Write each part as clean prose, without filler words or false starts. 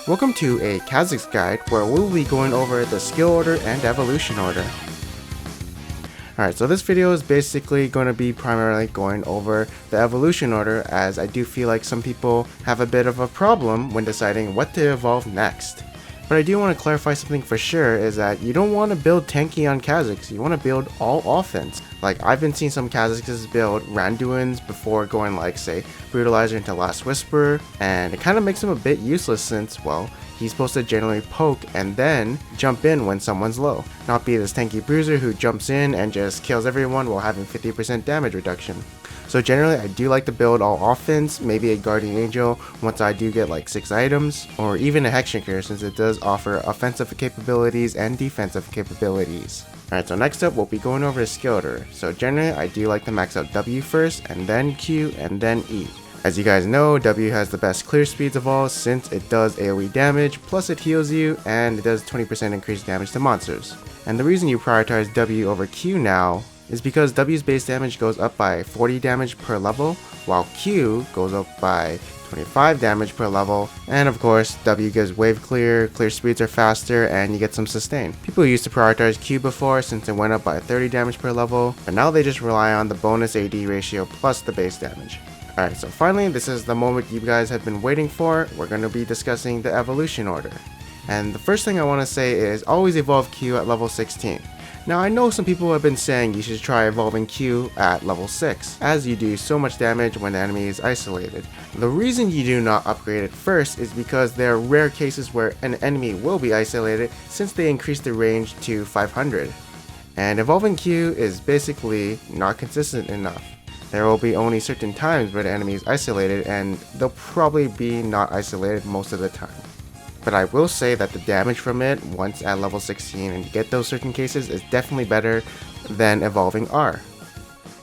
Welcome to a Khazix guide where we'll be going over the skill order and evolution order. Alright, so this video is basically going to be primarily going over the evolution order, as I do feel like some people have a bit of a problem when deciding what to evolve next. But I do want to clarify something for sure, is that you don't want to build tanky on Khazix, you want to build all offense. Like, I've been seeing some Khazixes build Randuins before going like, say, Brutalizer into Last Whisper, and it kind of makes him a bit useless since, well, he's supposed to generally poke and then jump in when someone's low. Not be this tanky bruiser who jumps in and just kills everyone while having 50% damage reduction. So generally I do like to build all offense, maybe a Guardian Angel once I do get like 6 items, or even a Hexshaker since it does offer offensive capabilities and defensive capabilities. Alright, so next up we'll be going over the skill order. So generally I do like to max out W first, and then Q, and then E. As you guys know, W has the best clear speeds of all since it does AoE damage, plus it heals you, and it does 20% increased damage to monsters. And the reason you prioritize W over Q now is because W's base damage goes up by 40 damage per level, while Q goes up by 25 damage per level, and of course W gives wave clear speeds are faster, and you get some sustain. People used to prioritize Q before since it went up by 30 damage per level, but now they just rely on the bonus AD ratio plus the base damage. Alright, so finally this is the moment you guys have been waiting for. We're going to be discussing the evolution order. And the first thing I want to say is always evolve Q at level 16. Now I know some people have been saying you should try evolving Q at level 6, as you do so much damage when the enemy is isolated. The reason you do not upgrade it first is because there are rare cases where an enemy will be isolated since they increase the range to 500. And evolving Q is basically not consistent enough. There will be only certain times where the enemy is isolated, and they'll probably be not isolated most of the time. But I will say that the damage from it, once at level 16 and you get those certain cases, is definitely better than evolving R.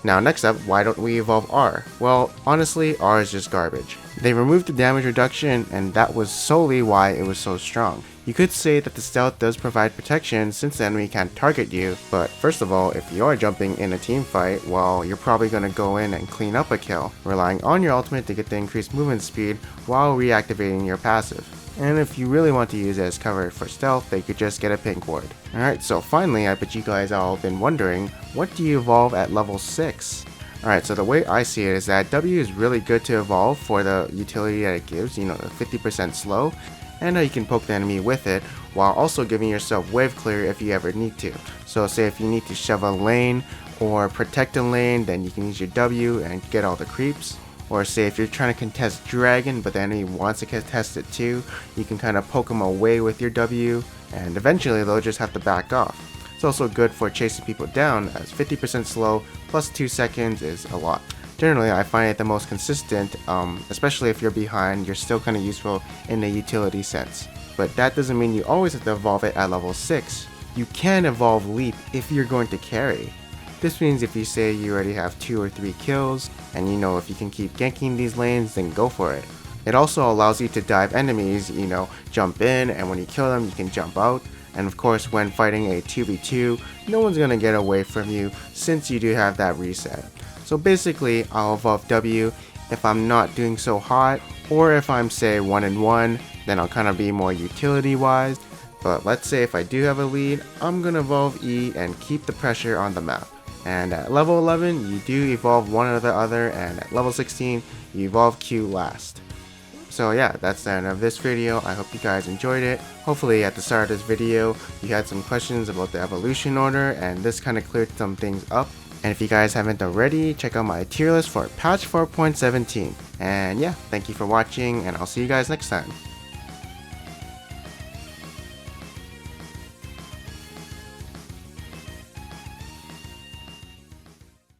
Now next up, why don't we evolve R? Well, honestly, R is just garbage. They removed the damage reduction, and that was solely why it was so strong. You could say that the stealth does provide protection since the enemy can't target you, but first of all, if you are jumping in a team fight, well, you're probably going to go in and clean up a kill, relying on your ultimate to get the increased movement speed while reactivating your passive. And if you really want to use it as cover for stealth, they could just get a pink ward. Alright, so finally, I bet you guys all been wondering, what do you evolve at level 6? Alright, so the way I see it is that W is really good to evolve for the utility that it gives, you know, the 50% slow, and you can poke the enemy with it, while also giving yourself wave clear if you ever need to. So say if you need to shove a lane or protect a lane, then you can use your W and get all the creeps. Or say if you're trying to contest Dragon but the enemy wants to contest it too, you can kind of poke them away with your W, and eventually they'll just have to back off. It's also good for chasing people down, as 50% slow plus 2 seconds is a lot. Generally I find it the most consistent, especially if you're behind, you're still kind of useful in the utility sense. But that doesn't mean you always have to evolve it at level 6. You can evolve Leap if you're going to carry. This means if you say you already have 2 or 3 kills, and you know if you can keep ganking these lanes, then go for it. It also allows you to dive enemies, you know, jump in, and when you kill them you can jump out. And of course when fighting a 2v2, no one's gonna get away from you since you do have that reset. So basically I'll evolve W if I'm not doing so hot, or if I'm say 1-1, then I'll kind of be more utility wise. But let's say if I do have a lead, I'm gonna evolve E and keep the pressure on the map. And at level 11, you do evolve one or the other, and at level 16, you evolve Q last. So yeah, that's the end of this video. I hope you guys enjoyed it. Hopefully at the start of this video, you had some questions about the evolution order, and this kind of cleared some things up. And if you guys haven't already, check out my tier list for patch 4.17. And yeah, thank you for watching, and I'll see you guys next time.